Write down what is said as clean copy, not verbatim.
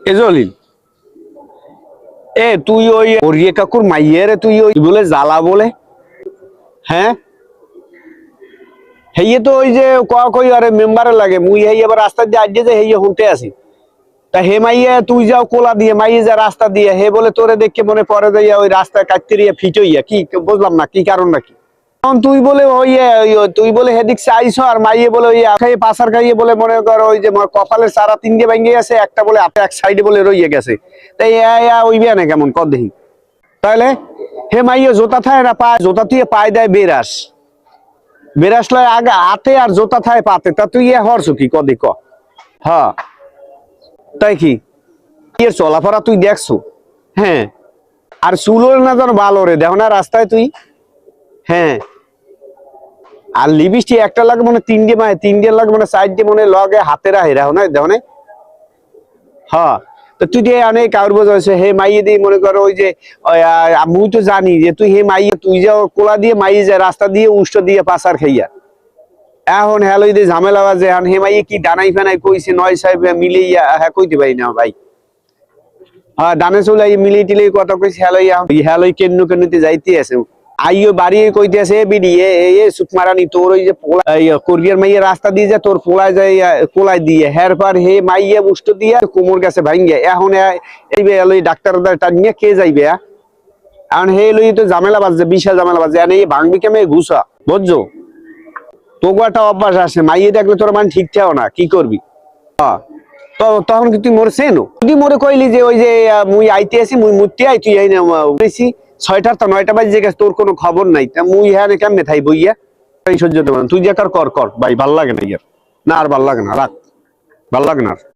এ জলিল, তুই ওই ওরিয়ে কাকুর মাইয়ের তুই ওই বলে জ্বালা বলে, হ্যাঁ হেয়ে তো ওই যে কই আরে মেম্বারে লাগে মুই হেই এবার রাস্তা দিয়ে আজকে যে হেয়ে হুনতে আসি তা হে মাইয়া তুই যাও কোলা দিয়ে মাইয়ে যা রাস্তা দিয়ে হে বলে তোরে দেখে মনে পরে যাইয়া ওই রাস্তায় কাটতে রিয়া ফিট হইয়া কি বুঝলাম না কি কারণ নাকি তুই বলে তুই বলে হেদিক চাইছ আর মাইয়ে বলে ওই খাইয়ে পাশার খাইয়ে বলে মনে কর ওই যে কপালের সারা তিনটে ভেঙে গেছে একটা বলে এক সাইডে বলে রইয়ে গেছে তাই ওই বিয়া না কেমন কর দেখি তাহলে হে মাইয়ে জোতা থায় না পায় জোতা তুই পায় দেয় বেরাস বেরাস লয় আগে হাতে আর জোতা থায় পাতে তা তুই হরছ কি কদি ক হ্যাঁ তাই কি এর চলাফেরা তুই দেখছো হ্যাঁ আর চুলোর না যেন ভালো রে দেখো না রাস্তায় তুই হ্যাঁ আর লিপস্টিক একটা লাগে মানে তিনটে লাগে মানে চারটে মানে লগে হাতে রাহে রাখো না দেখো না হ্যাঁ তো তুই যে অনেক কাউর বোঝাইছে হে মাইয়ে দিয়ে মনে করো ওই যে মুই তো জানি যে তুই হে মাইয়ে তুই যাও কোলা দিয়ে মাইয়ে যায় রাস্তা দিয়ে উষ্ঠ দিয়ে পাশার খাইয়া এখন হ্যালো দিয়ে ঝামেলা বাজে এখন হে মাইয়ে কি ডানাই ফেনাই কইছে নয় সাহেব মিলিয়া হ্যাঁ কইতে পারি না ভাই হ্যাঁ ডানে চলে মিলিয়ে টিলিয়ে কথা কইছে হ্যালো কেন্নুতে যাইতে আছে আইও বাড়ি কইতে আছে বিডি এ সুকমারানি তোর ওই যে কোরিয়ার মাইয়া রাস্তা দিয়ে যায় তোর পোলায় যায় কোলায় দিয়ে হের পর হে মাইয়া বুষ্ট দিয়ে কোমর গেছে ভাঙ্গে এখন এই ডাক্তার নিয়ে কে যাইবে এখন হে লই তো ঝামেলা বাজছে বিশাল ঝামেলা বাজছে এই ভাঙবি কেমে ঘুষা বুঝছো তোকে একটা অভ্যাস আসে মাইয়ে দেখলে তোর মান ঠিক থাও না কি করবি হ্যাঁ তখন কি তুই মোর চেনো তুই মোরে কইলি যে ওই যে মুই আইতে আসি মুই মুতি আই তুই আইনা 6টার তো 9টা বাজে গেছে তোর কোনো খবর নাই তা মুই হ্যাঁ কেমনে থাই বইয়া সহ্য দেব তুই যে কর কর ভাই ভাল লাগে না ইয়ার না আর ভাল লাগে না রাখ ভাল লাগে না।